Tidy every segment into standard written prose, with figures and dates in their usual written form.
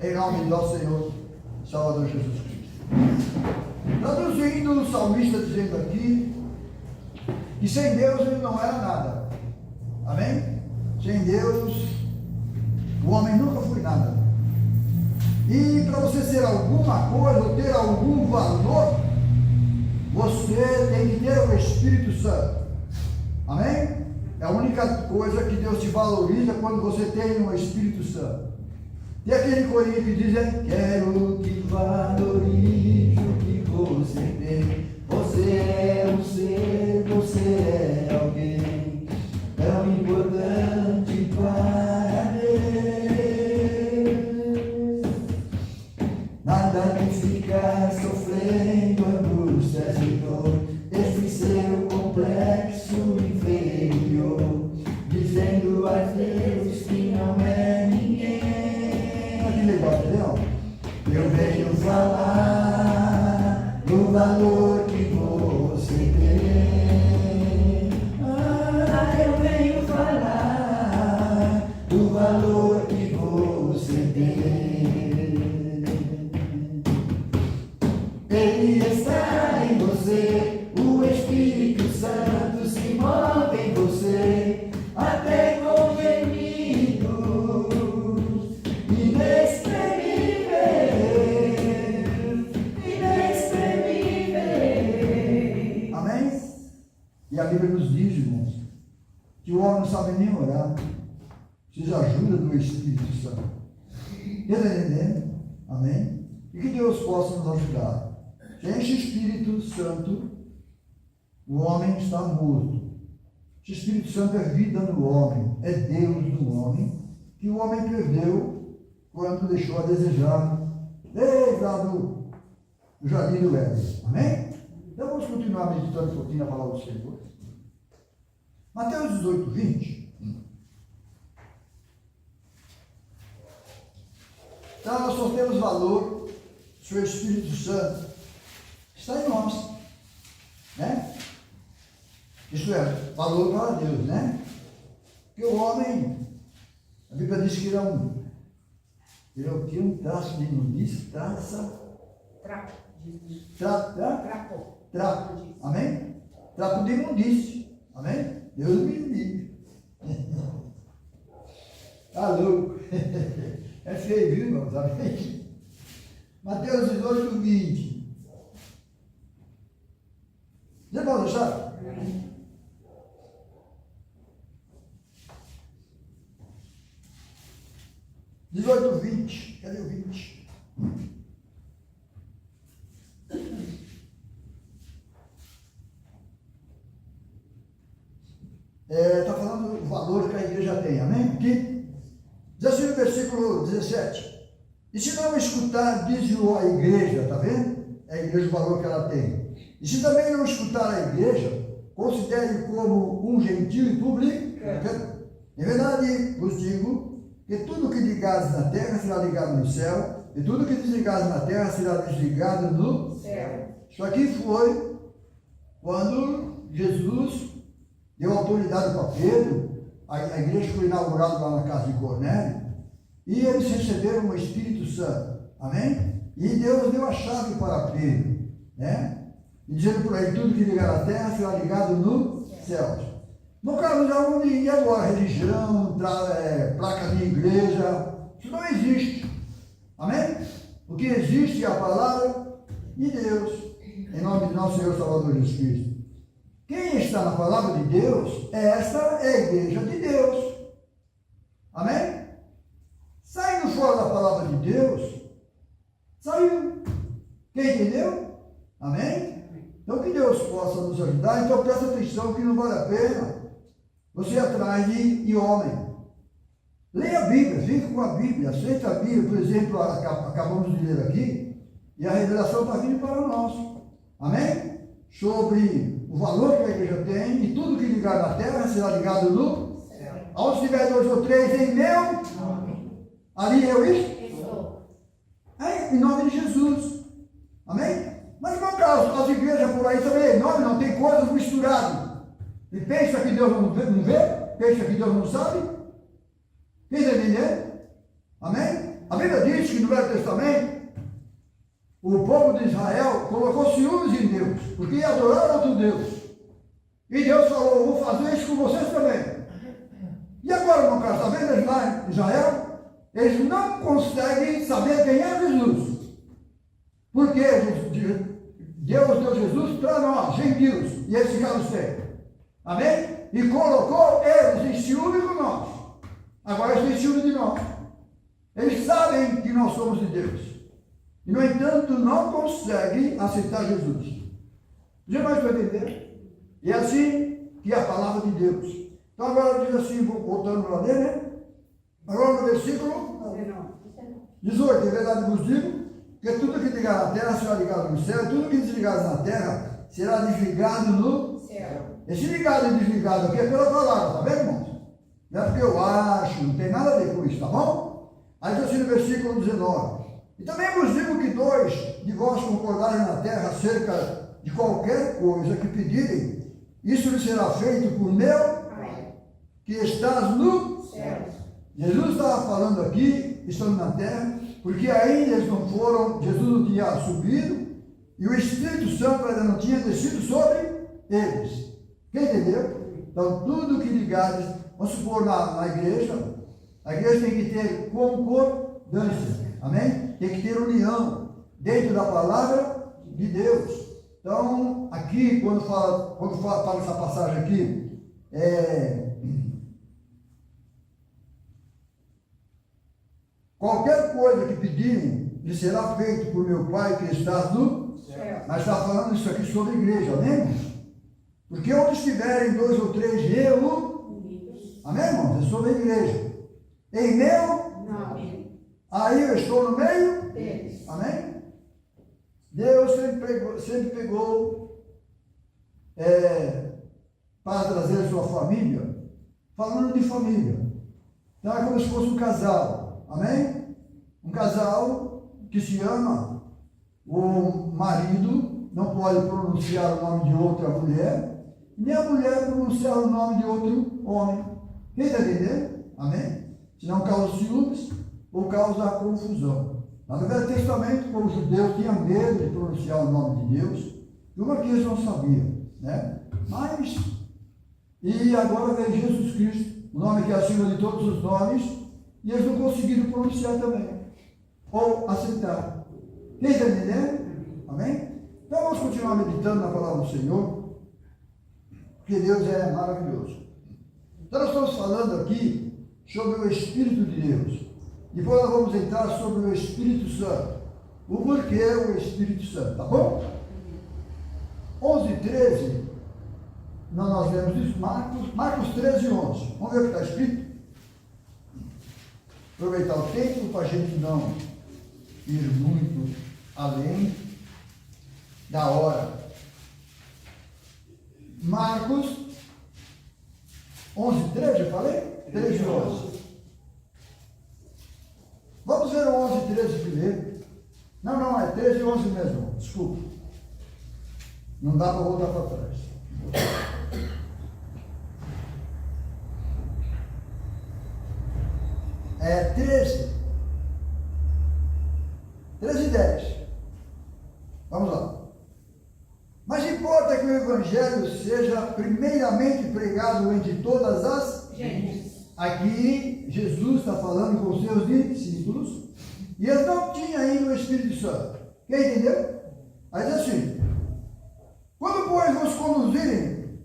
em nome de nosso Senhor Salvador Jesus Cristo. Traduzindo o salmista dizendo aqui que sem Deus ele não era nada. Amém? Sem Deus o homem nunca foi nada. E para você ser alguma coisa ou ter algum valor, você tem que ter o Espírito Santo. Amém? É a única coisa que Deus te valoriza quando você tem o Espírito Santo. Tem aquele corinho que diz: quero que valorize o que você tem. Você é um ser, você é alguém tão importante para Deus. Nada de ficar sofrendo angústias e dor, esse seu complexo inferior, dizendo a Deus que não é ninguém. Olha que legal, entendeu? Eu venho falar do valor que você tem. Eu venho falar do valor que você tem. Ele está em você, o Espírito Santo se move em você, até com gemidos inexprimíveis, inexprimíveis. Amém? E a Bíblia nos diz, irmãos, que o homem não sabe nem orar, precisa de ajuda do Espírito Santo. Está entendendo? Amém? E que Deus possa nos ajudar. Sem esse Espírito Santo, o homem está morto. Esse Espírito Santo é vida no homem, é Deus no homem, que o homem perdeu quando deixou a desejar desde lá do jardim do Éden. Amém? Então vamos continuar meditando um pouquinho na palavra do Senhor. Mateus 18, 20. Então nós só temos valor se o Espírito Santo está em nós, né? Isso é valor para Deus, né? Porque o homem, a Bíblia diz que ele é um traço de imundice, trapo, amém? Trapo de imundície, amém? Deus me livre. Tá louco? É feio, viu, irmãos? Amém? Mateus 18, 20. Já pode deixar? 18, 20. Cadê o 20? Está falando do valor que a igreja tem, amém? Aqui diz assim no versículo 17: e se não escutar, diz-o a igreja, está vendo? É a igreja o valor que ela tem. E se também não escutar a igreja, considere como um gentio e publicano. Em verdade vos digo que tudo que ligares na terra será ligado no céu, e tudo que desligares na terra será desligado no céu. Isso aqui foi quando Jesus deu autoridade para Pedro. A igreja foi inaugurada lá na casa de Cornélio, e eles receberam o Espírito Santo, amém? E Deus deu a chave para Pedro, né? E dizendo por ele: tudo que ligar na terra será ligado no céu. No caso de onde ia agora, religião, placa de igreja, isso não existe, amém? O que existe é a palavra de Deus, em nome de nosso Senhor Salvador Jesus Cristo. Quem está na palavra de Deus, esta é a igreja de Deus, amém? Saindo fora da palavra de Deus, saiu. Quem entendeu? Amém? Então que Deus possa nos ajudar. Então presta atenção que não vale a pena você ir atrás de homem. Leia a Bíblia, fique com a Bíblia, aceita a Bíblia. Por exemplo, acabamos de ler aqui, e a revelação está vindo para nós, amém? Sobre o valor que a igreja tem, e tudo que ligar na terra será ligado no céu. Aonde tiver 2 ou 3 em meu nome, ali eu estou. Em nome de Jesus, amém? Mas no caso, as igrejas por aí também, não tem coisas misturadas. E pensa que Deus não vê? Pensa que Deus não sabe? Quem está entendendo? Amém? A Bíblia diz que no Velho Testamento, o povo de Israel colocou ciúmes em Deus, porque ia adorar outro Deus. E Deus falou, eu vou fazer isso com vocês também. E agora, meu caro, está vendo eles lá em Israel? Eles não conseguem saber quem é Jesus. Porque Deus deu Jesus para nós, gentios, e eles ficaram sem. Amém? E colocou eles em ciúme com nós. Agora eles têm ciúme de nós. Eles sabem que nós somos de Deus. E, no entanto, não conseguem aceitar Jesus. Jamais vai entender. E é assim que é a palavra de Deus. Então agora diz assim, voltando para ler, né? Agora no versículo 18, em verdade vos digo, que tudo que ligar na terra será ligado no céu, tudo que desligar na terra será desligado no céu. Esse ligado e desligado aqui é pela palavra, tá vendo, irmãos? Não é porque eu acho, não tem nada a ver com isso, tá bom? Aí diz assim no versículo 19, e também vos digo que dois de vós concordarem na terra acerca de qualquer coisa que pedirem, isso lhe será feito por meu Pai, que estás no céu. Jesus estava falando aqui, estando na terra, porque ainda eles não foram, Jesus não tinha subido, e o Espírito Santo ainda não tinha descido sobre eles. Quem entendeu? Então, tudo que ligares, vamos supor na igreja, a igreja tem que ter concordância, amém? Tem que ter união dentro da palavra de Deus. Então, aqui, quando fala essa passagem aqui, qualquer coisa que pedirem, lhe será feito por meu Pai que está no céu. Mas está falando isso aqui sobre a igreja, amém? Porque onde estiverem dois ou três reunidos, amém, irmãos? É sobre a igreja. Em meu nome. Aí eu estou no meio deles. Amém? Deus sempre pegou para trazer a sua família, falando de família. Então é como se fosse um casal. Amém? Um casal que se ama. O marido não pode pronunciar o nome de outra mulher, nem a mulher pronunciar o nome de outro homem. Quem está entendendo? Amém? Senão causa ciúmes ou causa confusão. No Velho Testamento, como os judeus tinham medo de pronunciar o nome de Deus, uma que eles não sabiam, né? Mas, e agora vem Jesus Cristo, o nome que é acima de todos os nomes, e eles não conseguiram pronunciar também, ou aceitar. Quem está entendendo? Amém? Então vamos continuar meditando na palavra do Senhor, porque Deus é maravilhoso. Então nós estamos falando aqui sobre o Espírito de Deus. Depois nós vamos entrar sobre o Espírito Santo. O porquê o Espírito Santo, tá bom? 11 e 13, nós lemos isso, Marcos 13 e 11. Vamos ver o que está escrito? Aproveitar o tempo para a gente não ir muito além da hora. Marcos 11 e 13, eu falei? 13 e 11. Vamos ver o 11 e 13 primeiro. Não, é 13 e 11 mesmo. Desculpa. Não dá para voltar para trás. É 13. 13 e 10. Vamos lá. Mas importa que o Evangelho seja primeiramente pregado entre todas as gentes. Aqui Jesus está falando com os seus discípulos e eles não tinham ainda o Espírito Santo. Quem entendeu? Aí diz assim: quando, pois, vos conduzirem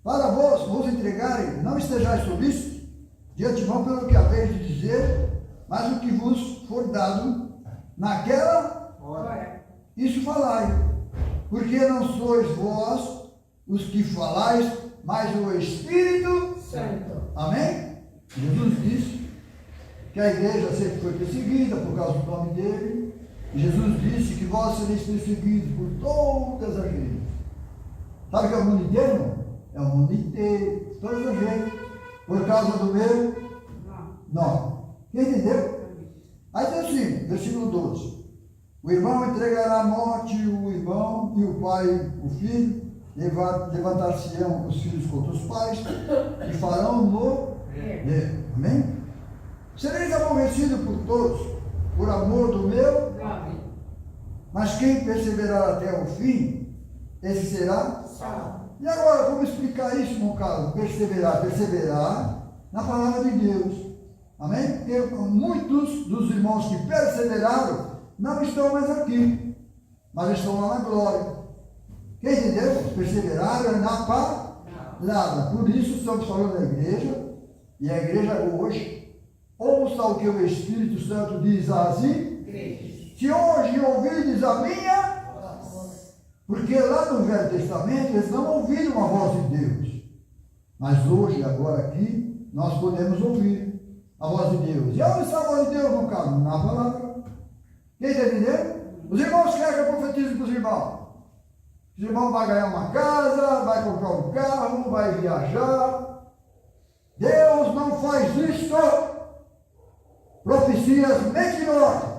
para vos entregarem, não estejais solícitos de antemão pelo que haveis de dizer, mas o que vos for dado naquela hora. Isso falai, porque não sois vós os que falais, mas o Espírito Santo. Amém? Jesus disse que a igreja sempre foi perseguida por causa do nome dele. E Jesus disse que vós sereis perseguidos por todas as igrejas. Sabe o que é o mundo inteiro, irmão? É o mundo inteiro, todas as igrejas. Por causa do meu nome. Quem entendeu? Aí diz assim, versículo 12. O irmão entregará à morte o irmão e o pai o filho. Levantar-se-ão os filhos contra os pais e farão morrer. Amém? Sereis aborrecidos por todos, por amor do meu, mas quem perseverar até o fim, esse será salvo. E agora, como explicar isso, meu caro? Perseverar na palavra de Deus. Amém? Porque muitos dos irmãos que perseveraram não estão mais aqui, mas estão lá na glória. Quem entendeu? Perseveraram na palavra. Por isso estamos falando da igreja, e a igreja hoje, ouça o que o Espírito Santo diz às igrejas. Se hoje ouvirdes a minha voz, porque lá no Velho Testamento eles não ouviram a voz de Deus, mas hoje, agora aqui, nós podemos ouvir a voz de Deus. E onde está a voz de Deus, meu caro? Na palavra. Quem está entendendo? Os irmãos querem que eu profetize para os irmãos. Os irmãos vão ganhar uma casa, vai comprar um carro, vai viajar. Deus não faz isso. Profecias mentirosas,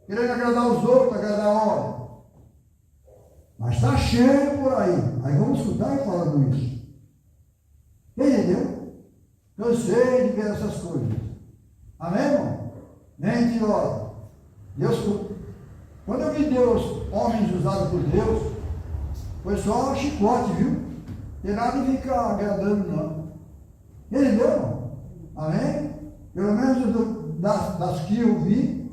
querendo agradar os outros, agradar a homem. Mas está cheio por aí. Aí vamos escutar ele falando isso. Entendeu? Cansei de ver essas coisas. Amém, irmão? Mentirosa. Deus, quando eu vi Deus, homens usados por Deus, foi só um chicote, viu? Tem nada de ficar agradando, não. Entendeu, irmão? Amém? Pelo menos das que eu vi,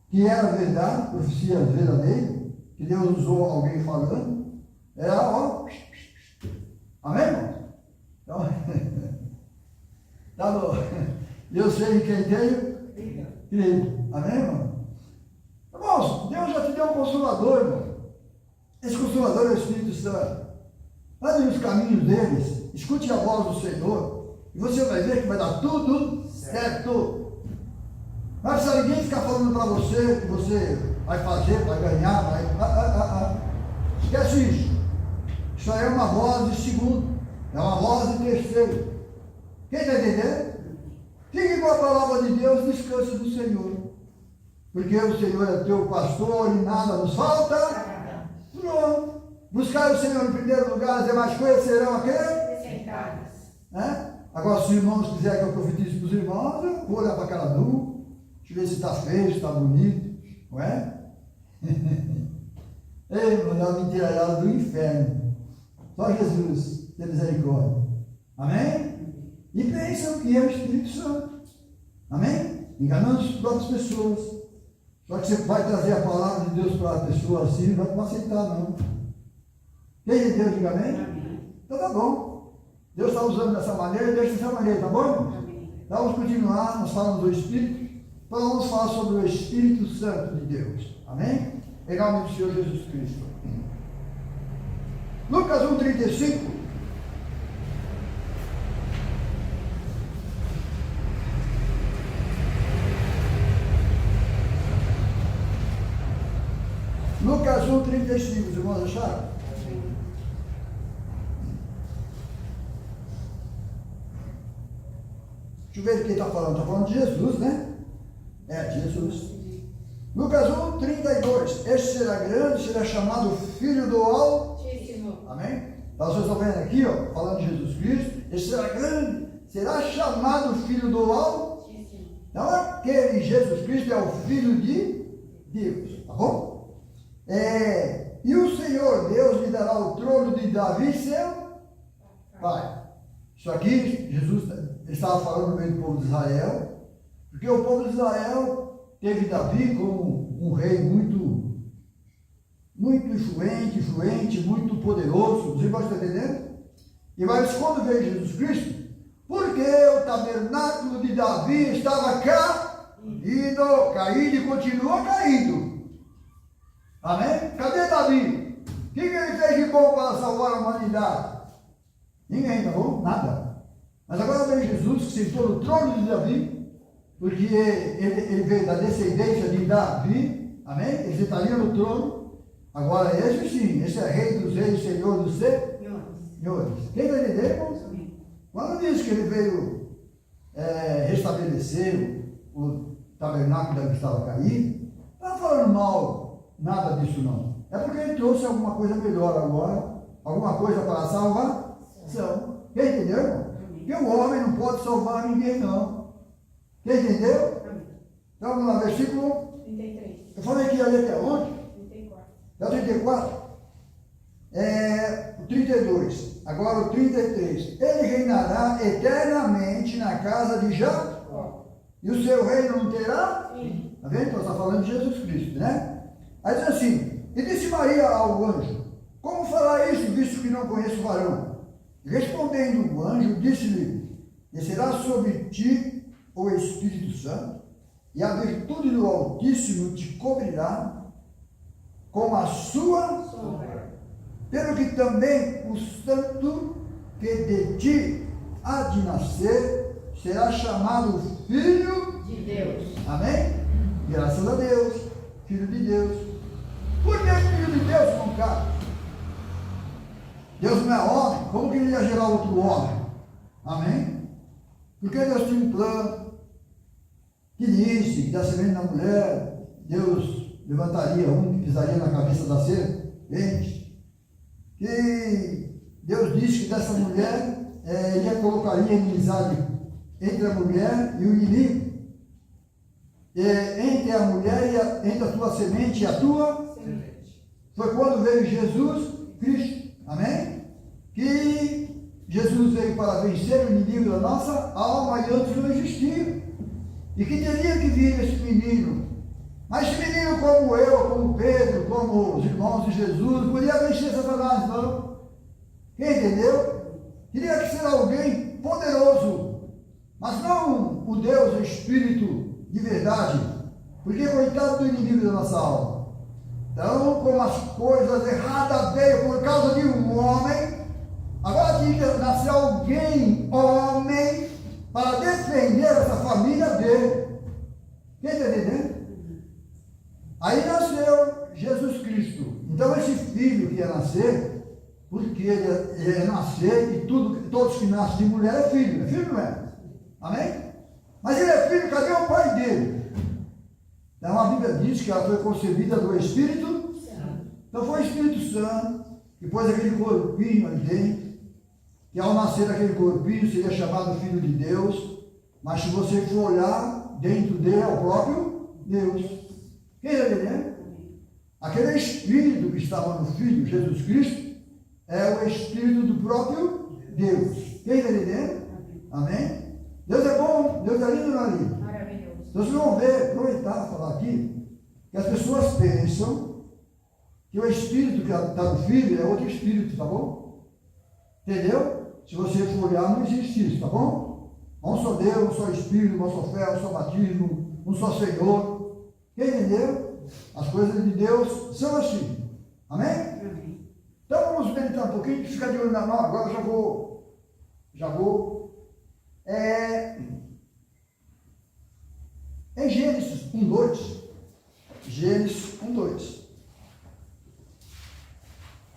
que era verdade, profecias verdadeiras, que Deus usou alguém falando, era ó. Amém, irmão? Então, tá bom. Eu sei quem tenho, creio. Amém, irmão? Irmãos, Deus já te deu um consolador, irmão. Esse consolador é o Espírito Santo. Ande nos caminhos deles, escute a voz do Senhor, e você vai ver que vai dar tudo certo. Não precisa ninguém ficar falando para você que você vai fazer, vai ganhar, vai. Esquece isso. Isso aí é uma voz de segundo, é uma voz de terceiro. Quem está entendendo? Fique com a palavra de Deus, descanse do Senhor. Porque o Senhor é teu pastor e nada nos falta. Pronto. Buscar o Senhor em primeiro lugar, as demais coisas serão acrescentadas. Agora, se os irmãos quiserem que eu profetize para os irmãos, eu vou olhar para a cara dura. Deixa eu ver se está feio, se está bonito. Não é? Ei, mano, é uma mentiraiada do inferno. Só Jesus tem misericórdia. Amém? E pensam que é o Espírito Santo. Amém? Enganando as próprias pessoas. Só que você vai trazer a palavra de Deus para a pessoa assim, não vai aceitar, não. Quem de Deus diga amém? Amém? Então tá bom. Deus está usando dessa maneira, deixa dessa maneira, tá bom? Amém. Então vamos continuar, nós falamos do Espírito. Então vamos falar sobre o Espírito Santo de Deus. Amém? Em nome do Senhor Jesus Cristo. Lucas 1,35. Lucas 1,35, os irmãos acharam? Deixa eu ver quem está falando. Está falando de Jesus, né? É, Jesus. Lucas 1,32. Este será grande, será chamado Filho do Altíssimo. Amém? Então vocês estão vendo aqui, ó, falando de Jesus Cristo. Este será grande, será chamado Filho do Altíssimo. Então aquele Jesus Cristo é o Filho de Deus. Tá bom? E o Senhor Deus lhe dará o trono de Davi, seu pai. Isso aqui, Jesus estava falando no meio do povo de Israel, porque o povo de Israel teve Davi como um rei muito influente, muito poderoso. Os irmãos estão entendendo? E mas quando veio Jesus Cristo, porque o tabernáculo de Davi estava caído e continua caído. Amém? Cadê Davi? O que ele fez de bom para salvar a humanidade? Ninguém, tá bom? Nada. Mas agora vem Jesus que sentou no trono de Davi, porque ele veio da descendência de Davi. Amém? Ele sentaria no trono. Agora esse sim, esse é rei dos reis, senhor dos senhores. Quem vai entender, irmãos? Quando diz que ele veio restabelecer o tabernáculo que estava caído, não está falando mal. Nada disso não. É porque ele trouxe alguma coisa melhor agora, alguma coisa para a salvação. Quem entendeu, irmão? Porque o homem não pode salvar ninguém, não. Quem entendeu? Então vamos lá, versículo 33. Eu falei que ia ler até onde? 34. É o 34? O 32. Agora o 33. Ele reinará eternamente na casa de Jacó. E o seu reino não terá? Sim. Está vendo? Então está falando de Jesus Cristo, né? Aí diz assim: E disse Maria ao anjo: Como fará isso, visto que não conheço o varão? Respondendo o anjo, disse-lhe: Descerá sobre ti o Espírito Santo, e a virtude do Altíssimo te cobrirá com a sua Sombra. pelo que também o santo que de ti há de nascer será chamado Filho De Deus. Amém? Graças a Deus, Filho de Deus. Por que Filho de Deus, não cabe? Deus não é homem, como que ele ia gerar outro homem? Amém? Porque Deus tinha um plano que disse que da semente da mulher, Deus levantaria um que pisaria na cabeça da serpente. Que Deus disse que dessa mulher, ele colocaria inimizade entre a mulher e o inimigo. Entre a mulher e entre a tua semente e a tua Semente. foi quando veio Jesus Cristo, amém? Que Jesus veio para vencer o inimigo da nossa alma e antes não existia, e que teria que vir esse menino, mas esse menino como eu, como Pedro, como os irmãos de Jesus, podia vencer Satanás, não? Quem entendeu? Teria que ser alguém poderoso, mas não o Deus, o Espírito de verdade, porque coitado do inimigo da nossa alma. Então, como as coisas erradas veio por causa de um homem, agora tinha que nascer alguém, homem, para defender essa família dele. Quem está entendendo? Aí nasceu Jesus Cristo. Então, esse filho que ia nascer, porque ele ia nascer e todos que nascem de mulher é filho não é? Amém? Mas ele é filho, cadê o pai dele? Então a Bíblia diz que ela foi concebida do Espírito Santo. Então foi o Espírito Santo que pôs aquele corpinho ali dentro, que ao nascer aquele corpinho seria chamado Filho de Deus, mas se você for olhar, dentro dele é o próprio Deus. Quem está entendendo? Aquele Espírito que estava no Filho, Jesus Cristo, é o Espírito do próprio Deus. Quem está entendendo? Amém? Deus é bom, Deus é lindo, não é lindo? Maravilhoso. Então vocês vão ver, aproveitar e falar aqui, que as pessoas pensam que o Espírito que está no Filho é outro Espírito, tá bom? Entendeu? Se você for olhar, não existe isso, tá bom? Um só Deus, um só Espírito, uma só fé, um só batismo, um só Senhor. Quem entendeu? As coisas de Deus são assim. Amém? Amém. Então vamos meditar um pouquinho, ficar de olho na nova. Agora já vou. Em Gênesis 1:2. Gênesis 1:2.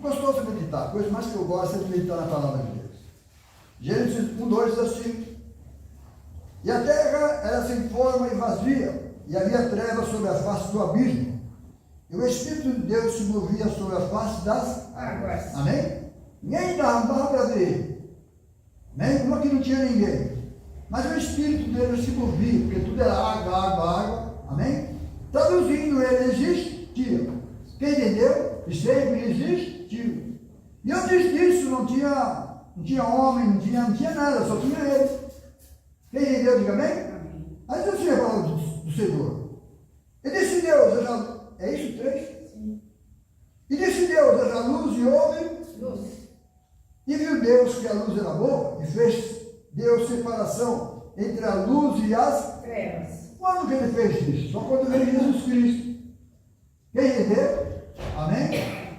Gostoso de meditar, a coisa mais que eu gosto é de meditar na palavra de Deus. Gênesis 1:2 diz assim: E a terra era sem forma e vazia, e havia trevas sobre a face do abismo, e o Espírito de Deus se movia sobre a face das Águas. Amém? Ninguém dava para ver. Amém? Como que não tinha ninguém. Mas o Espírito dele se movia, porque tudo era água, água, água. Amém? Traduzindo, ele existia. Quem entendeu? E sempre existiu. E antes disso não tinha homem, não tinha nada, só tinha ele. Quem entendeu? Diga amém? Amém. Aí você fala do Senhor. E disse Deus, é isso 3? Sim. E disse Deus, haja luz e houve. Luz. E viu Deus que a luz era boa, e fez Deus separação entre a luz e as. Trevas. Quando que ele fez isso? Só quando veio Jesus Cristo. Quem entendeu? Amém?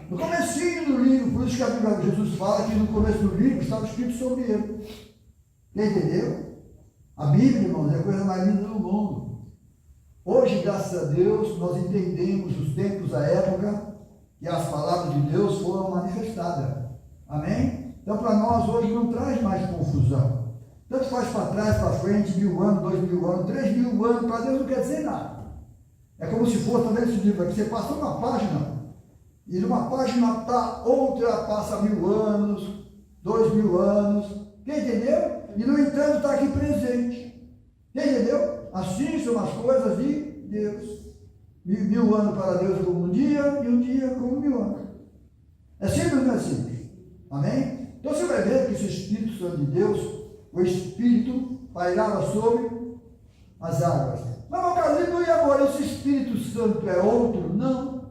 No comecinho do livro, por isso que a Bíblia de Jesus fala que no começo do livro estava escrito sobre ele. Quem entendeu? A Bíblia, irmãos, é a coisa mais linda do mundo. Hoje, graças a Deus, nós entendemos os tempos da época que as palavras de Deus foram manifestadas. Amém? Então, para nós, hoje não traz mais confusão. Tanto faz para trás, para frente, 1000 anos, 2000 anos, 3000 anos, para Deus não quer dizer nada. É como se fosse também esse livro aqui, você passou uma página, e numa página para outra passa 1000 anos, 2000 anos. Quem entendeu? E no entanto está aqui presente. Quem entendeu? assim são as coisas de Deus. 1000 anos para Deus como um dia, e um dia como 1000 anos. É simplesmente simples. Amém? Então você vai ver que esse Espírito Santo de Deus, o Espírito pairava sobre as águas. Mas no caso, e agora esse Espírito Santo é outro? Não.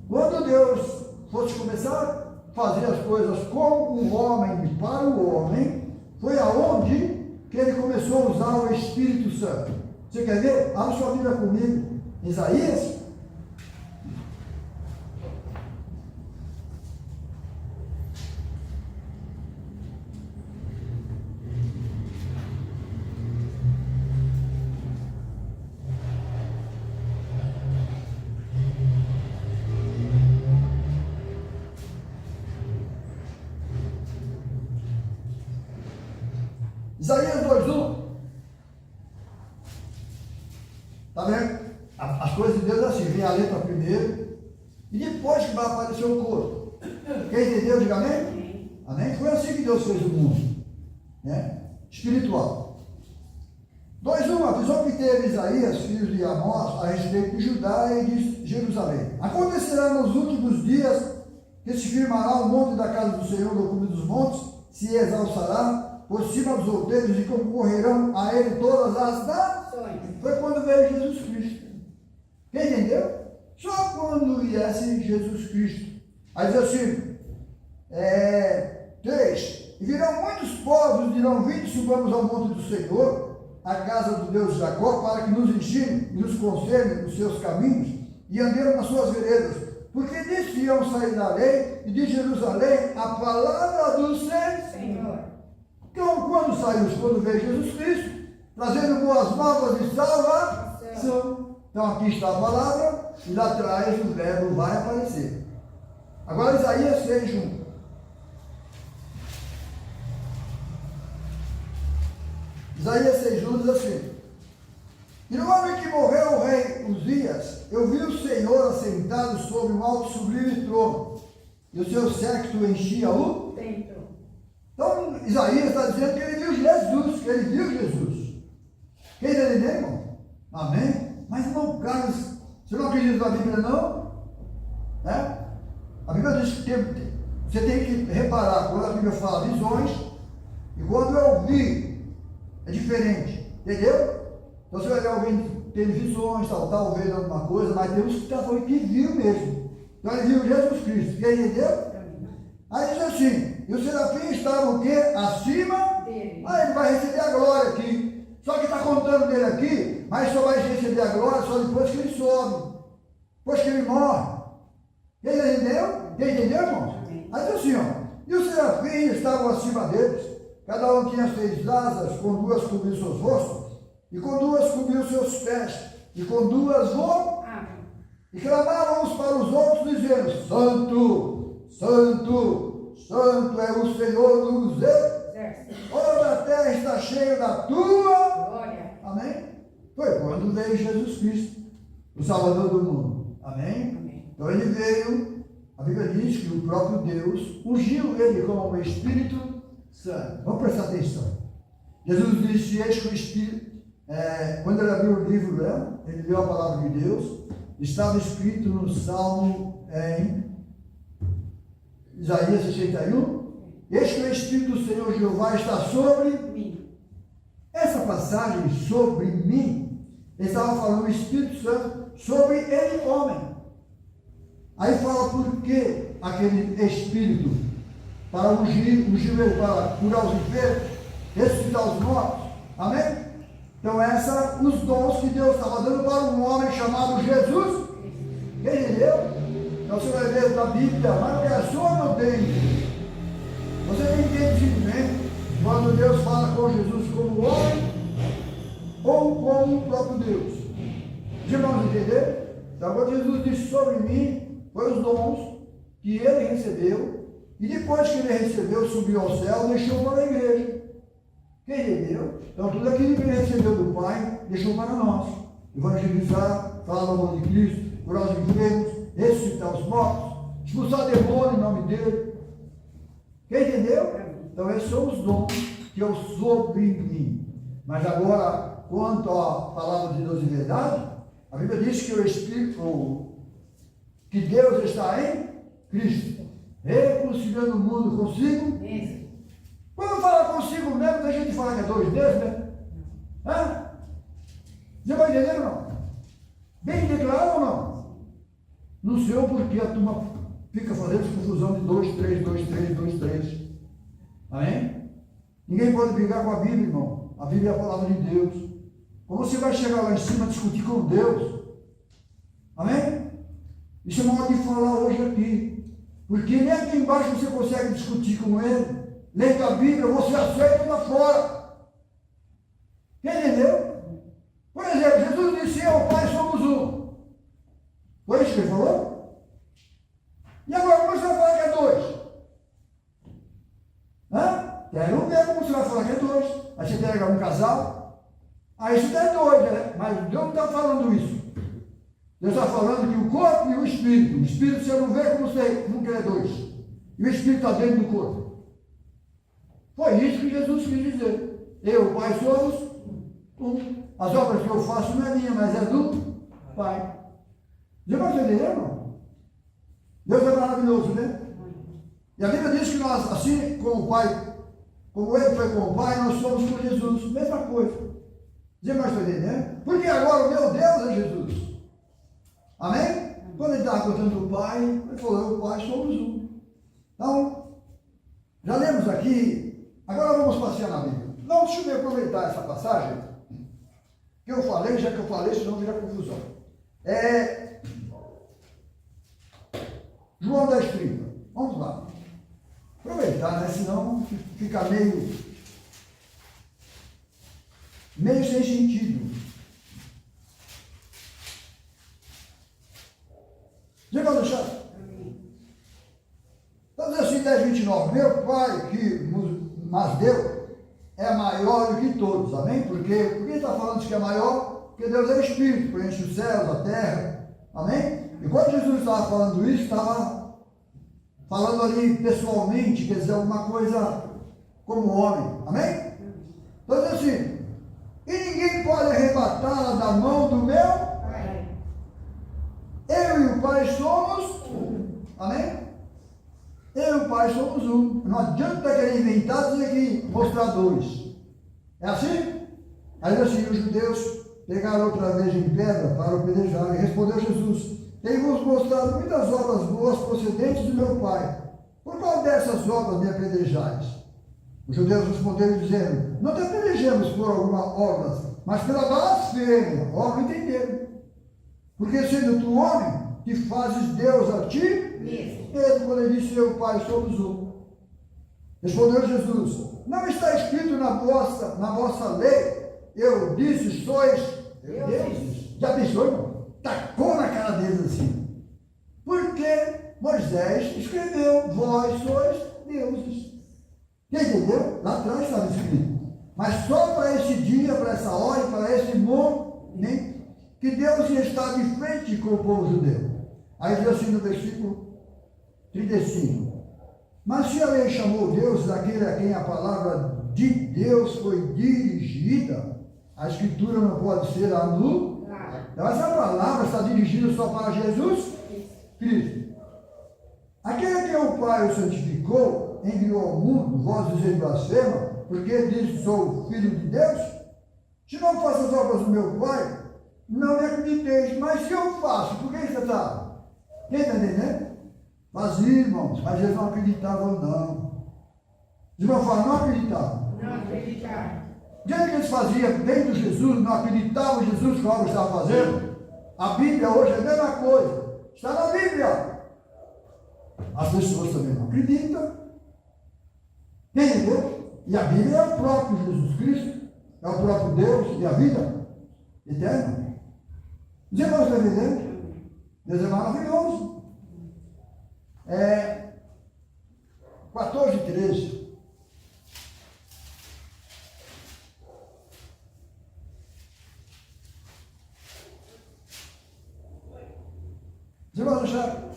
Quando Deus fosse começar a fazer as coisas com o homem e para o homem, foi aonde que ele começou a usar o Espírito Santo. Você quer ver? Abra sua Bíblia comigo. Isaías. Isaías 2:1. Está vendo? As coisas de Deus é assim, vem a letra primeiro, e depois que vai aparecer o corpo. Quem entendeu, diga amém? Amém? Foi assim que Deus fez o mundo, né? Espiritual. 2:1, a visão que teve Isaías, filho de Amós, a respeito de Judá e de Jerusalém. Acontecerá nos últimos dias que se firmará o monte da casa do Senhor no cume dos montes, se exalçará por cima dos outeiros e concorrerão a ele todas as nações. Foi quando veio Jesus Cristo. Quem entendeu? Só quando viesse Jesus Cristo. Aí diz assim, 3. E virão muitos povos e dirão, vinde, subamos ao monte do Senhor, a casa do Deus de Jacó, para que nos ensine e nos concerne os seus caminhos e andemos nas suas veredas. Porque de Sião sairá a lei e de Jerusalém a palavra do Senhor. Então, quando saiu, quando veio Jesus Cristo, trazendo boas novas de salvação. Então, aqui está a palavra, e lá atrás o verbo vai aparecer. Agora, Isaías 6:1. Isaías 6:1 diz assim: E no ano em que morreu o rei Uzias, eu vi o Senhor assentado sobre um alto sublime trono, e o seu séquito enchia o templo. Então, Isaías está dizendo que ele viu Jesus, que ele viu Jesus. Quem está entendendo, irmão? Amém? Mas, irmão, Carlos, você não acredita na Bíblia, não? É? A Bíblia diz que você tem que reparar, quando a Bíblia fala visões, e quando eu vi, é diferente. Entendeu? Então você vai ver alguém tendo visões, tal, vendo alguma coisa, mas Deus está falando que viu mesmo. Então ele viu Jesus Cristo. Quem entendeu? Aí diz assim, e o serafim estava o quê? Acima dele. Aí ele vai receber a glória aqui. Só que está contando dele aqui, mas só vai receber a glória só depois que ele sobe. Depois que ele morre. Quem entendeu? Quem entendeu, irmão? Aí diz assim, ó. E os serafins estavam acima deles. Cada um tinha 6 asas, com 2 cobriu seus rostos, e com 2 cobriu seus pés, e com 2 voavam. E clamavam uns para os outros, dizendo, Santo, Santo, Santo é o Senhor dos exércitos. Toda a terra está cheia da tua glória. Amém? Foi quando veio Jesus Cristo, o Salvador do mundo. Amém? Amém. Então ele veio, a Bíblia diz que o próprio Deus ungiu ele com o Espírito Santo. Vamos prestar atenção. Jesus disse, eis que o Espírito, quando ele abriu o livro, ele leu a palavra de Deus, estava escrito no Salmo em Isaías 61, eis que o Espírito do Senhor Jeová está sobre mim. Essa passagem, sobre mim, ele estava falando o Espírito Santo sobre ele, homem. Aí fala por que aquele Espírito, para ungir ele, para curar os enfermos, ressuscitar os mortos. Amém? Então, os dons que Deus estava dando para um homem chamado Jesus. Quem entendeu? Então você vai ver na Bíblia, mas é só no dentro. Você não entende simplesmente quando Deus fala com Jesus como homem ou como o próprio Deus. Os irmãos entenderam? Então, quando Jesus disse sobre mim, foi os dons que ele recebeu. E depois que ele recebeu, subiu ao céu, deixou para a igreja. Quem entendeu? Então tudo aquilo que ele recebeu do Pai, deixou para nós. Evangelizar, falar no nome de Cristo, curar os enfermos, ressuscitar os mortos, expulsar demônio em nome dele. Quem entendeu? Então esses são os dons que eu sobre mim. Mas agora, quanto à palavra de Deus de verdade, a Bíblia diz que o Espírito, que Deus está em Cristo, reconciliando o mundo consigo. Quando fala consigo mesmo, tem gente que fala que é dois Deus, né? Hã? Você vai entender ou não? Bem declarado ou não? Não sei porque a turma fica fazendo confusão de 2, 3, 2, 3, 2, 3. Amém? Ninguém pode brigar com a Bíblia, irmão. A Bíblia é a palavra de Deus. Como você vai chegar lá em cima e discutir com Deus? Amém? Isso é modo de falar hoje aqui. Porque nem aqui embaixo você consegue discutir com ele. Lendo a Bíblia, você aceita lá fora. Entendeu? Por exemplo, Jesus disse: eu e o Pai somos um. Foi isso que ele falou? E agora, como você vai falar que é dois? Hã? Quero ver como você vai falar que é dois. Aí você pega um casal. Aí isso é dois, né? Mas Deus não está falando isso. Deus está falando que o corpo e o espírito. O espírito você não vê como você nunca é dois. E o espírito está dentro do corpo. Foi isso que Jesus quis dizer. Eu e o Pai somos um. As obras que eu faço não é minha, mas é do Pai. Você vai entender, irmão? Deus é maravilhoso, né? E a Bíblia diz que nós, assim como o Pai, como ele foi com o Pai, nós somos com Jesus. Mesma coisa. Você vai entender? Porque agora o meu Deus é Jesus. Amém? Quando ele estava contando do Pai, ele falou: eu e o Pai somos um. Então, já lemos aqui. Agora vamos passear na Bíblia. Não, deixa eu aproveitar essa passagem que eu falei, já que eu falei, senão vira confusão. João 10,30. Vamos lá. Aproveitar, né? Senão fica meio sem sentido. Já vai deixar? Então diz assim, 10,29. Meu Pai que nos deu é maior do que todos. Amém? Por que está falando isso que é maior? Porque Deus é Espírito, preenche os céus, a terra. Amém? E quando Jesus estava falando isso, estava falando ali pessoalmente, quer dizer, alguma coisa como homem. Amém? Então diz assim: e ninguém pode arrebatá-la da mão do meu Pai. Eu e o Pai somos um. Amém? Eu e o Pai somos um. Não adianta querer inventar, dizer que mostrar dois. É assim? Aí assim, os judeus pegaram outra vez em pedra para apedrejar. E respondeu Jesus: tenho-vos mostrado muitas obras boas procedentes do meu Pai. Por qual dessas obras me apedrejais? Os judeus responderam dizendo: não te apedrejamos por alguma obra, mas pela blasfêmia. Ó, não entenderam. Porque sendo tu homem, que fazes Deus a ti? Mesmo quando ele disse: eu e o Pai somos um. Respondeu Jesus: não está escrito na vossa lei, eu disse, sois deuses. Já pensou, irmão? Tacou na cara deles assim. Porque Moisés escreveu: vós sois deuses. Entendeu? Lá atrás estava escrito. Mas só para esse dia, para essa hora, para esse momento, que Deus ia estar de frente com o povo judeu. Aí diz assim no versículo 35. Mas se a lei chamou Deus daquele a quem a palavra de Deus foi dirigida, a escritura não pode ser anulada. Então essa palavra está dirigida só para Jesus Cristo. Aquele a quem o Pai o santificou, enviou ao mundo, vós dizendo blasfema, porque diz: sou filho de Deus. Se não faço as obras do meu Pai, não me acrediteis. Mas se eu faço, por que você está? Quem está entendendo? Fazia, irmãos, mas eles não acreditavam, não. Os irmãos falam: não acreditavam. Não acreditavam. O que eles faziam dentro de Jesus? Não acreditavam em Jesus que algo estava fazendo? A Bíblia hoje é a mesma coisa. Está na Bíblia. As pessoas também não acreditam. Entendeu? E a Bíblia é o próprio Jesus Cristo, é o próprio Deus e a vida eterna. Os irmãos estão entendendo? Deus é maravilhoso. 14:13. Os irmãos acharam?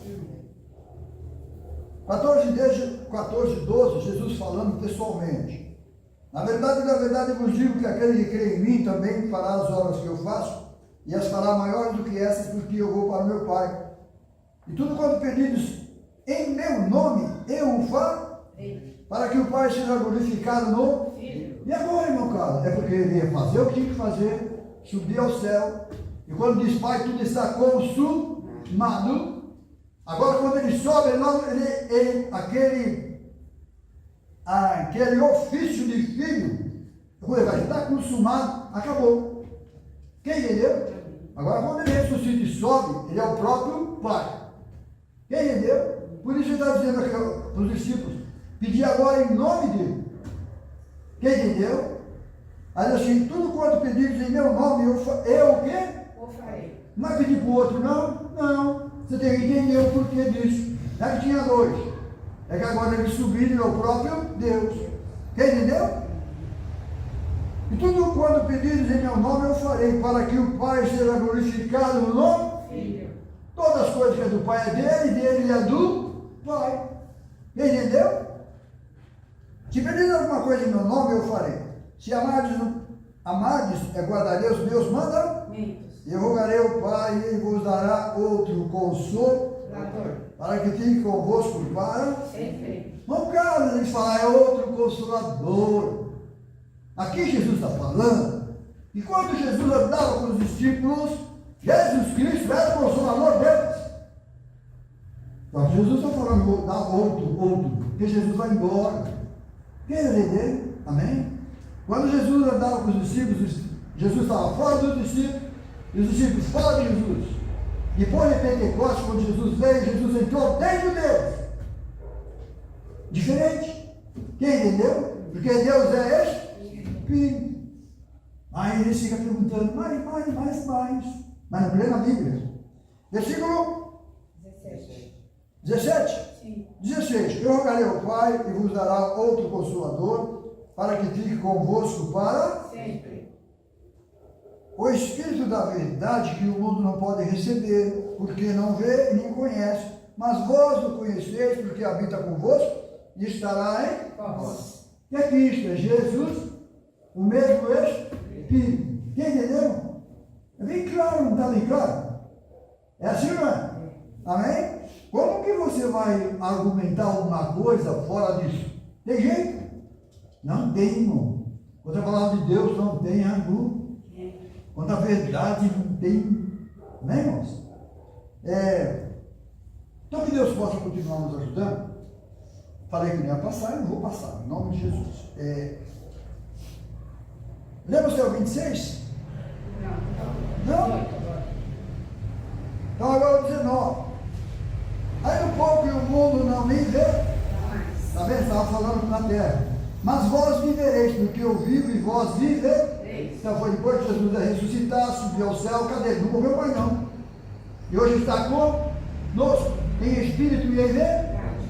14:12, Jesus falando pessoalmente. Na verdade vos digo que aquele que crê em mim também fará as obras que eu faço, e as fará maiores do que essas, porque eu vou para o meu Pai. E tudo quanto pedidos em meu nome, eu o farei, para que o Pai seja glorificado no Filho. E agora, irmão Carlos, é porque ele ia fazer o que tinha que fazer, subir ao céu, e quando diz Pai, tudo está consumado. Agora, quando ele sobe, aquele ofício de filho, vai estar consumado, acabou. Quem entendeu? Agora, quando ele ressuscita e sobe, ele é o próprio Pai. Quem entendeu? Por isso ele está dizendo aqui para os discípulos, pedir agora em nome dele. Quem entendeu? Aí assim, tudo quanto pedires em meu nome, eu o quê? Eu farei. Não é pedir para o outro, não? Não. Você tem que entender o porquê disso. Não é que tinha dois. É que agora ele subiu ao próprio Deus. Quem entendeu? E tudo quanto pedires em meu nome eu farei, para que o Pai seja glorificado no Filho. Todas as coisas que é do Pai é dele é do Pai. Quem entendeu? Se pedires alguma coisa em meu nome eu farei. Se amardes, guardarei os meus mandamentos. Eu rogarei ao Pai e ele vos dará outro consolador, para que fique convosco para sempre. Não cabe ele falar, é outro consolador. Aqui Jesus está falando, enquanto Jesus andava com os discípulos, Jesus Cristo era o consolador deles. Então Jesus está falando, vou dar outro, porque Jesus vai embora. Quem entendeu? Amém? Quando Jesus andava com os discípulos, Jesus estava fora dos discípulos, e os discípulos fora de Jesus. Depois de Pentecostes, quando Jesus veio, Jesus entrou dentro deles. Diferente. Quem entendeu? Porque Deus é Espírito. Aí ele fica perguntando, mais. Mas não lê na Bíblia. Versículo 17. Sim. 16. Eu rogarei ao Pai e vos dará outro consolador, para que fique convosco para sempre. O Espírito da verdade que o mundo não pode receber, porque não vê e nem conhece, mas vós o conheceis, porque habita convosco e estará em vós. E é Cristo, é Jesus, o mesmo Espírito. Quem entendeu? É bem claro, não está bem claro? É assim, não é? Amém? Como que você vai argumentar alguma coisa fora disso? Tem jeito? Não tem, irmão. Quando a palavra de Deus não tem argumento. Quando a verdade não tem, né, irmãos? Então que Deus possa continuar nos ajudando. Falei que não ia passar, eu não vou passar, em nome de Jesus. Lembra o seu 26? Não? Então agora o 19. Aí o povo e o mundo não me vê. Está vendo? Estava falando na terra. Mas vós vivereis, porque eu vivo e vós vivereis. Então foi depois que Jesus ia ressuscitar, subiu ao céu, cadê ele? Não morreu mais não. E hoje está conosco, em espírito e em verdade.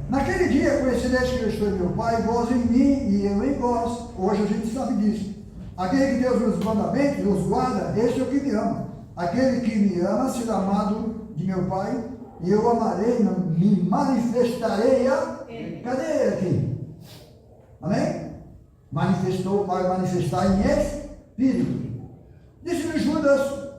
Naquele dia conhecereis que eu estou em meu Pai, vós em mim e eu em vós. Hoje a gente sabe disso. Aquele que tem os meus mandamentos, os guarda, esse é o que me ama. Aquele que me ama será amado de meu Pai, e eu amarei, me manifestarei a ele. Cadê ele aqui? Amém? Manifestou, vai manifestar em espírito. Disse-lhe Judas,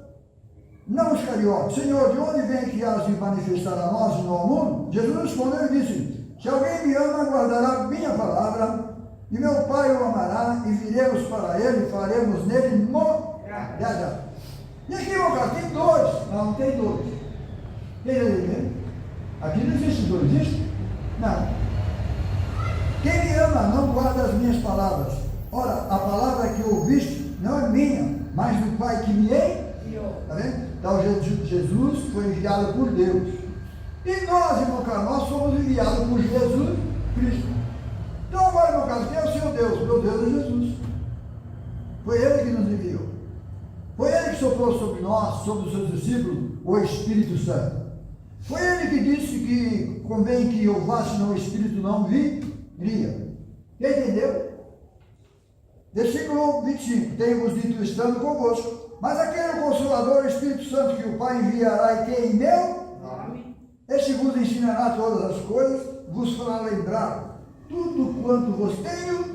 não Iscariote, Senhor, de onde vem que has de manifestar a nós e não ao mundo? Jesus respondeu e disse, se alguém me ama, guardará minha palavra, e meu Pai o amará, e viremos para ele, e faremos nele morada. E aqui, meu cara, tem dois. Não tem dois. Quem entendeu? Aqui não existe dois, existe? Não. Quem me ama não guarda as minhas palavras. Ora, a palavra que ouviste não é minha, mas do Pai que me enviou. Está vendo? Então Jesus foi enviado por Deus. E nós, irmão Carlos, nós somos enviados por Jesus Cristo. Então agora, irmão Carlos, quem é o seu Deus? Meu Deus é Jesus. Foi Ele que nos enviou. Foi Ele que soprou sobre nós, sobre os seus discípulos, o Espírito Santo. Foi Ele que disse que convém que eu vá, senão o Espírito não viria. Quem entendeu? Versículo 25. Tenho-vos dito estando convosco, mas aquele Consolador, o Espírito Santo, que o Pai enviará e que em meu nome, este vos ensinará todas as coisas, vos fará lembrar tudo quanto vos tenho,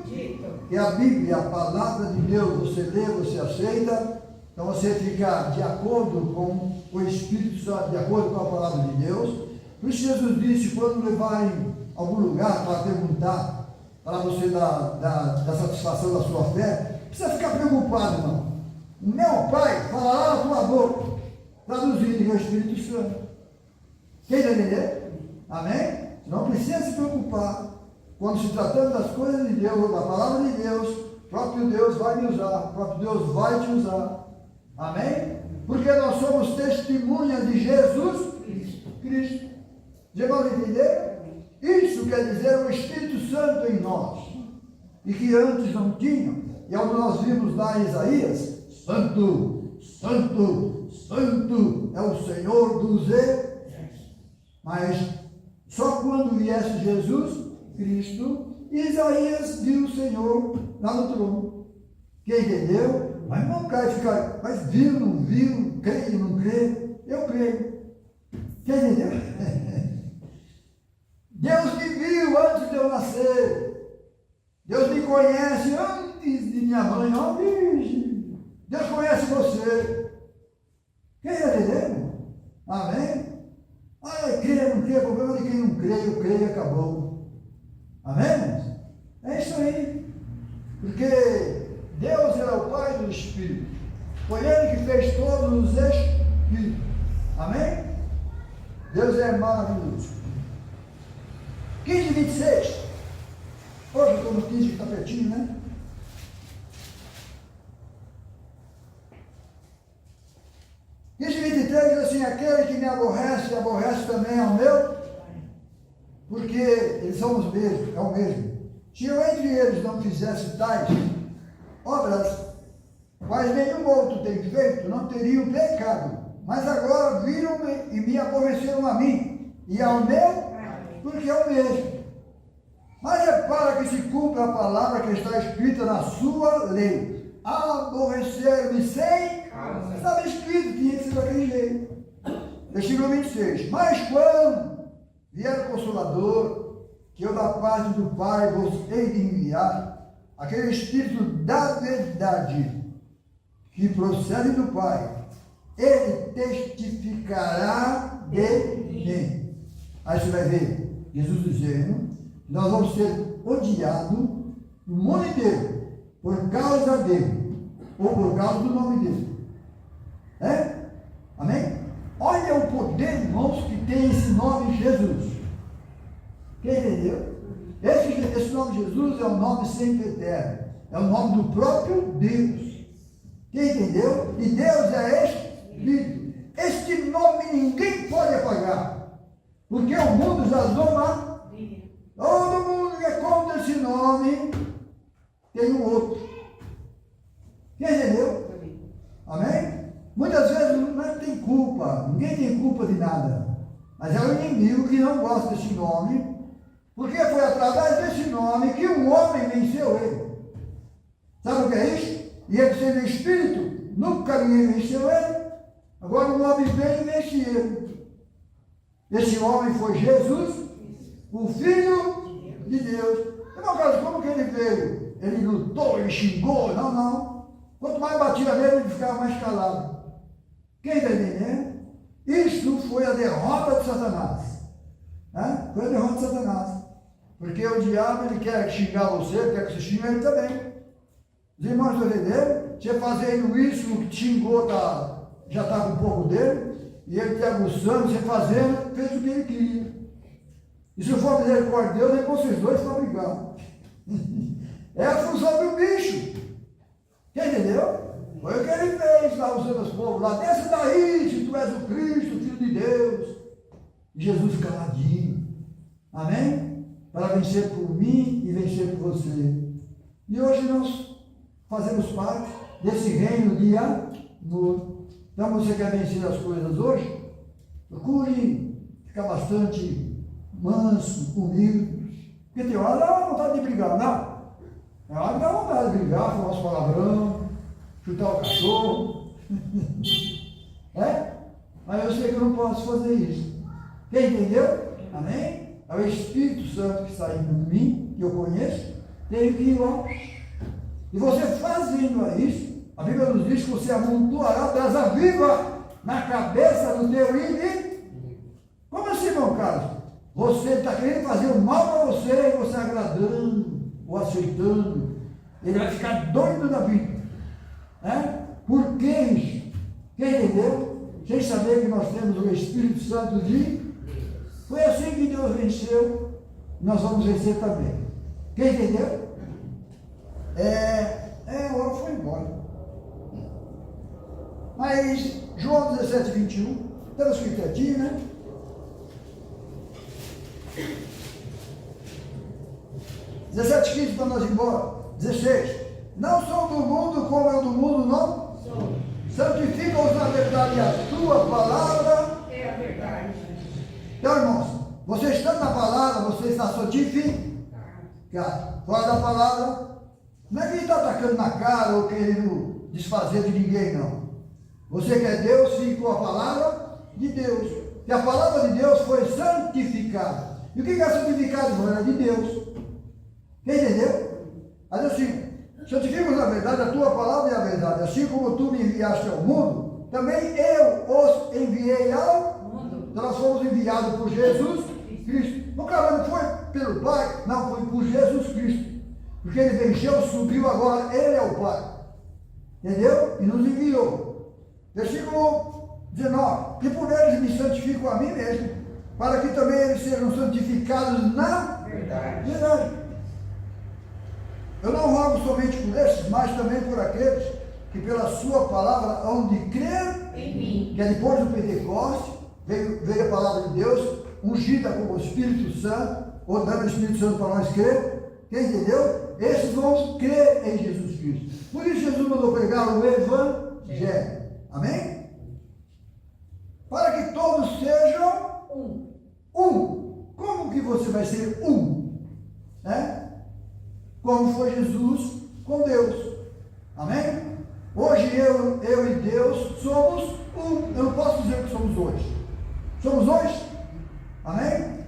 que a Bíblia, a palavra de Deus, você lê, você aceita, então você fica de acordo com o Espírito Santo, de acordo com a palavra de Deus. Por isso Jesus disse, quando levarem a algum lugar para perguntar, para você da satisfação da sua fé, não precisa ficar preocupado não. Meu Pai falará na tua boca, traduzindo em Espírito Santo. Quem está entendendo? Amém? Não precisa se preocupar. Quando se tratando das coisas de Deus, da palavra de Deus, o próprio Deus vai me usar, o próprio Deus vai te usar. Amém? Porque nós somos testemunhas de Jesus Cristo. Já vão entender? Isso quer dizer o Espírito Santo em nós. E que antes não tinha. E ao que nós vimos lá em Isaías, Santo, Santo, Santo é o Senhor dos Exércitos. Mas só quando viesse Jesus Cristo, Isaías viu o Senhor lá no trono. Quem entendeu? Mas não cai ficar, mas viu, não viu, creio, não creio, eu creio. Quem entendeu? Deus me viu antes de eu nascer. Deus me conhece antes de minha mãe, ó virgem. Deus conhece você. Quem está entendendo? Amém? Crê, não crê, o problema de quem não crê, eu creio e acabou. Amém? É isso aí. Porque Deus é o Pai do Espírito. Foi Ele que fez todos os Espíritos. Amém? Deus é maravilhoso. 15:26. Hoje eu estou no 15 que está pertinho, né? Diz assim, aquele que me aborrece, aborrece também ao meu, porque eles são os mesmos, é o mesmo. Se eu entre eles não fizesse tais obras, quais nenhum outro tem feito, não teriam pecado. Mas agora viram-me e me aborreceram a mim, e ao meu, porque é o mesmo. Mas é para que se cumpra a palavra que está escrita na sua lei. Aborreceram-me sem... Estava escrito, tinha que ser daquele jeito. Versículo 26. Mas quando vier o Consolador, que eu da parte do Pai vos hei de enviar, aquele Espírito da verdade, que procede do Pai, ele testificará de mim. Aí você vai ver Jesus dizendo que nós vamos ser odiados no mundo inteiro por causa dele, ou por causa do nome dele. É? Amém? Olha o poder, irmãos, que tem esse nome Jesus. Quem entendeu? Esse nome Jesus é o nome sempre eterno. É o nome do próprio Deus. Quem entendeu? E Deus é Espírito. Este nome ninguém pode apagar. Porque o mundo já zomba. Todo mundo que é contra esse nome tem um outro. Quem entendeu? Amém? Muitas vezes não tem culpa, ninguém tem culpa de nada, mas é o inimigo que não gosta desse nome, porque foi através desse nome que um homem venceu ele. Sabe o que é isso? E ele sendo espírito, nunca ninguém venceu ele, agora o homem veio e vence ele. Esse homem foi Jesus, o Filho de Deus. Irmão Carlos, como que ele veio? Ele lutou, ele xingou? Não. Quanto mais batia nele, ele ficava mais calado. Quem está entendendo? Isso foi a derrota de Satanás. Né? Foi a derrota de Satanás. Porque o diabo, ele quer xingar você, ele quer que você xingue ele também. Os irmãos estão entendendo? Você fazendo isso, o que te xingou já está com um pouco dele, e ele te aguçando, você fazendo, fez o que ele queria. E se for misericórdia de Deus, é com vocês dois para brigar. É a função do bicho. Quem entendeu? Foi o que ele fez lá, usando os povos lá. Desce daí, se tu és o Cristo, o Filho de Deus. E Jesus caladinho. Amém? Para vencer por mim e vencer por você. E hoje nós fazemos parte desse reino de amor. Então você quer vencer as coisas hoje? Procure ficar bastante manso, humilde. Porque tem hora dá vontade de brigar, não? Tem hora que dá vontade de brigar, falar uns palavrão, chutar o cachorro. É? Mas eu sei que eu não posso fazer isso. Quem entendeu? Amém? é o Espírito Santo que está em mim, que eu conheço, tenho que ir lá. E você fazendo isso, a Bíblia nos diz que você amontoará brasa viva na cabeça do teu inimigo. Como assim, irmão Carlos? Você está querendo fazer o mal para você e você agradando ou aceitando. Ele vai ficar doido da vida. Por que isso? Quem entendeu? Sem saber que nós temos o Espírito Santo de... Foi assim que Deus venceu, nós vamos vencer também. Quem entendeu? Agora foi embora. Mas, João 17, 21, estava escrito aqui, né? (17, 15) para nós ir embora. 16. Não são do mundo, como eu do mundo não sou. Santifica-os na verdade, a tua palavra é a verdade. Então, irmãos, você estando na palavra, você está santificado. Fora da palavra, não é que ele está atacando na cara ou querendo desfazer de ninguém, não. Você quer Deus, sim, com a palavra de Deus. E a palavra de Deus foi santificada. E o que é santificado, irmão? Era de Deus. Quem entendeu? Mas assim, santifica-os na verdade, a tua palavra é a verdade. Assim como tu me enviaste ao mundo, também eu os enviei ao mundo. Então nós fomos enviados por Jesus Cristo. No caso, não foi pelo Pai, não, foi por Jesus Cristo. Porque ele venceu, subiu, agora ele é o Pai. Entendeu? E nos enviou. Versículo 19. E por eles me santifico a mim mesmo, para que também eles sejam santificados na verdade. Eu não rogo somente por esses, mas também por aqueles que pela sua palavra hão de crer em mim. Que é depois do Pentecostes, veio a palavra de Deus, ungida com o Espírito Santo, ou dando o Espírito Santo para nós crer. Quem entendeu? Esses vão crer em Jesus Cristo. Por isso Jesus mandou pregar o Evangelho. Amém? Para que todos sejam um. Como que você vai ser um? Como foi Jesus com Deus. Amém? Hoje eu e Deus somos um. Eu não posso dizer que somos dois. Somos dois? Amém?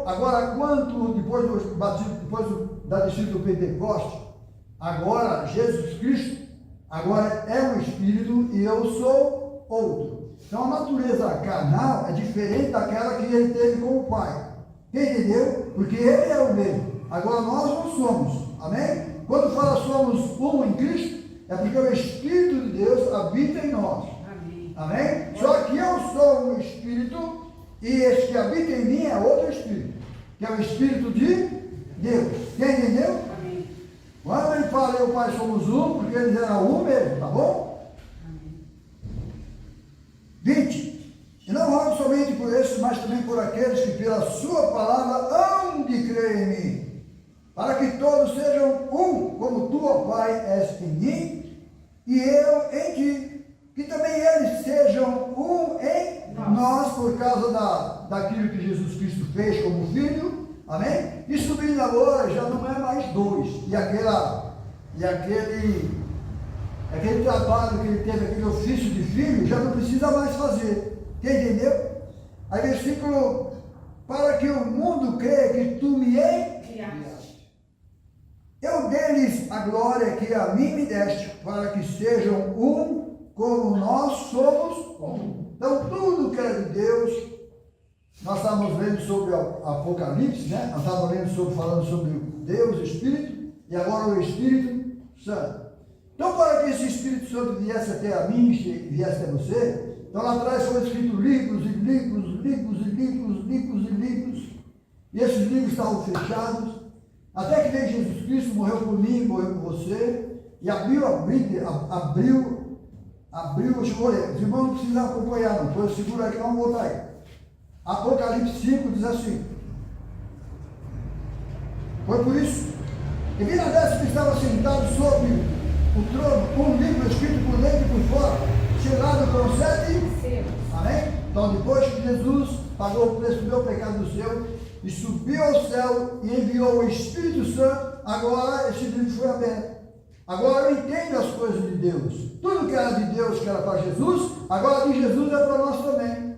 Agora, quanto depois do batismo, depois da descida do Pentecoste, agora Jesus Cristo, agora é um Espírito e eu sou outro. Então a natureza carnal é diferente daquela que ele teve com o Pai. Quem entendeu? Porque ele é o mesmo. Agora nós não somos. Amém? Quando fala somos um em Cristo, é porque o Espírito de Deus habita em nós. Amém? Só que eu sou um Espírito e esse que habita em mim é outro Espírito, que é o Espírito de Deus. Quem entendeu? Amém. Quando ele fala eu e o Pai somos um, porque eles eram um mesmo, tá bom? Amém. 20. E não rogo somente por esses, mas também por aqueles que pela sua palavra hão de crer em mim, para que todos sejam um, como tu, ó Pai, és em mim, e eu em ti, que também eles sejam um em nós, por causa daquilo que Jesus Cristo fez como Filho. Amém? E subindo agora já não é mais dois. E aquele trabalho que ele teve, aquele ofício de filho, já não precisa mais fazer. Quem entendeu? Aí versículo, para que o mundo creia que tu me enviaste. Eu dei-lhes a glória que a mim me deste, para que sejam um, como nós somos um. Então tudo que é de Deus, nós estávamos lendo sobre o Apocalipse, né? Nós estávamos falando sobre Deus, o Espírito, e agora o Espírito Santo. Então, para que esse Espírito Santo viesse até a mim, viesse até você, então lá atrás foi escrito livros e livros, livros e livros, livros e livros, e esses livros estavam fechados, até que veio Jesus Cristo, morreu por mim, morreu por você, e abriu a Bíblia, deixa eu ler, os irmãos não precisam acompanhar, não, então segura aí, vamos botar aí. Apocalipse 5 diz assim: foi por isso que vi na destra que estava sentado sobre o trono um livro escrito por dentro e por fora, selado com 7 selos. Amém? Então depois que Jesus pagou o preço do meu pecado do seu e subiu ao céu e enviou o Espírito Santo, agora esse livro foi aberto. Agora eu entendo as coisas de Deus. Tudo que era de Deus, que era para Jesus, agora de Jesus é para nós também.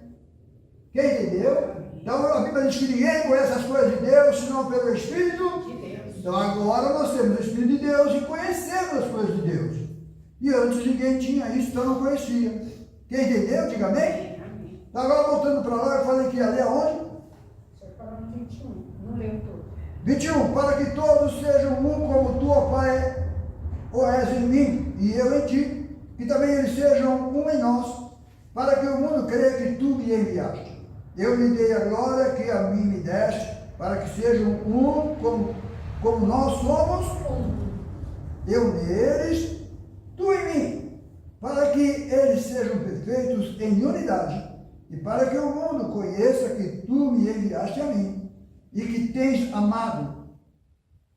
Quem entendeu? Então a Bíblia diz que ninguém conhece as coisas de Deus senão pelo Espírito de Deus. Então agora nós temos o Espírito de Deus e conhecemos as coisas de Deus. E antes ninguém tinha isso, então não conhecia. Quem entendeu? Diga amém? Então agora voltando para lá, eu falei que ia ler aonde? Você falou no 21, não leu tudo. 21. Para que todos sejam um como tu, ó Pai, o és em mim e eu em ti, que também eles sejam um em nós, para que o mundo creia que tu me enviaste. Eu lhe dei a glória que a mim me deste, para que sejam um como nós somos, eu neles, tu em mim, para que eles sejam perfeitos em unidade, e para que o mundo conheça que tu me enviaste a mim, e que tens amado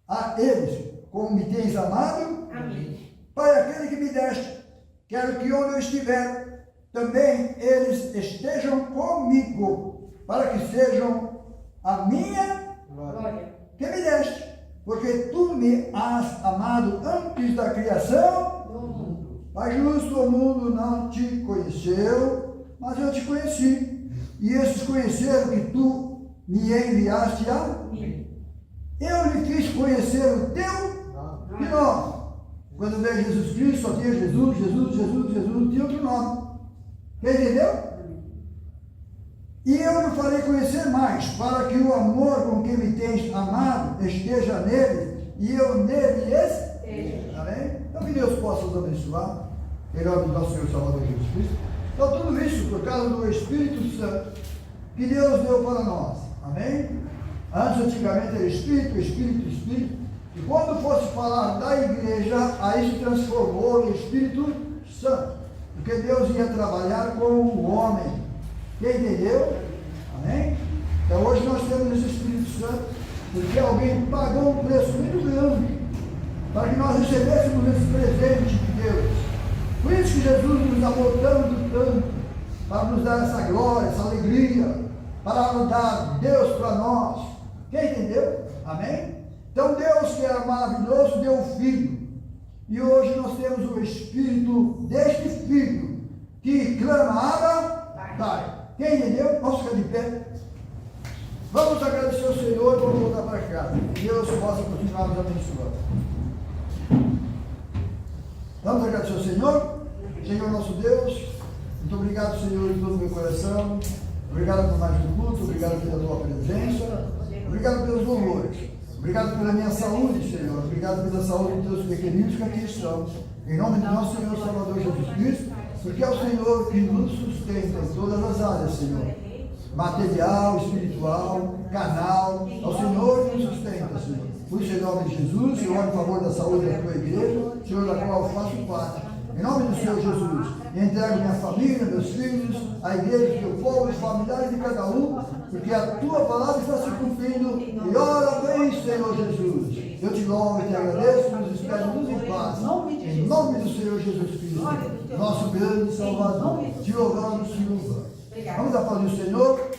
a eles, como me tens amado. Amém. Pai, aquele que me deste, quero que onde eu estiver, também eles estejam comigo, para que sejam a minha Glória. que me deste, porque tu me has amado antes da criação. Do mundo. Pai justo, o mundo não te conheceu, mas eu te conheci, e esses conheceram que tu me enviaste a Amém. eu lhe fiz conhecer o teu nome. Quando veio Jesus Cristo, só tinha Jesus, tinha outro nome. Quem entendeu? E eu lhe farei conhecer mais, para que o amor com que me tens amado esteja nele, e eu nele esteja. Amém? Então que Deus possa nos abençoar, em nome do nosso Senhor Salvador Jesus Cristo. Então tudo isso por causa do Espírito Santo, que Deus deu para nós. Amém? Antes, antigamente, era Espírito. E quando fosse falar da igreja, aí se transformou em Espírito Santo. Porque Deus ia trabalhar com o homem. Quem entendeu? Amém? Então hoje nós temos esse Espírito Santo, porque alguém pagou um preço muito grande para que nós recebêssemos esse presente de Deus. Por isso que Jesus nos amou tanto, para nos dar essa glória, essa alegria, para nos dar Deus para nós. Quem entendeu? Amém? Então Deus, que era maravilhoso, deu o Filho. E hoje nós temos o Espírito deste Filho, que clama, Abba, Pai. Quem entendeu? Vamos ficar de pé. Vamos agradecer ao Senhor e vamos voltar para cá. Deus possa continuar nos abençoando. Vamos agradecer ao Senhor. Senhor nosso Deus, muito obrigado, Senhor, de todo o meu coração. Obrigado por mais um culto, obrigado pela tua presença, obrigado pelos louvores, obrigado pela minha saúde, Senhor, obrigado pela saúde dos teus pequeninos que aqui estão, em nome do nosso Senhor Salvador Jesus Cristo, porque é o Senhor que nos sustenta em todas as áreas, Senhor, material, espiritual, carnal, é o Senhor que nos sustenta, Senhor. Por isso, em nome de Jesus, eu oro em favor da saúde da tua igreja, Senhor, da qual eu faço parte. Em nome do Senhor Jesus, entrego minha família, meus filhos, a igreja, meu povo, os familiares de cada um, porque a tua palavra está se cumprindo. E ora bem, Senhor Jesus. Eu te louvo e te agradeço, nos espero em paz. Em nome do Senhor Jesus Cristo, nosso grande Salvador. Te louvamos, Senhor. Vamos aplaudir o Senhor.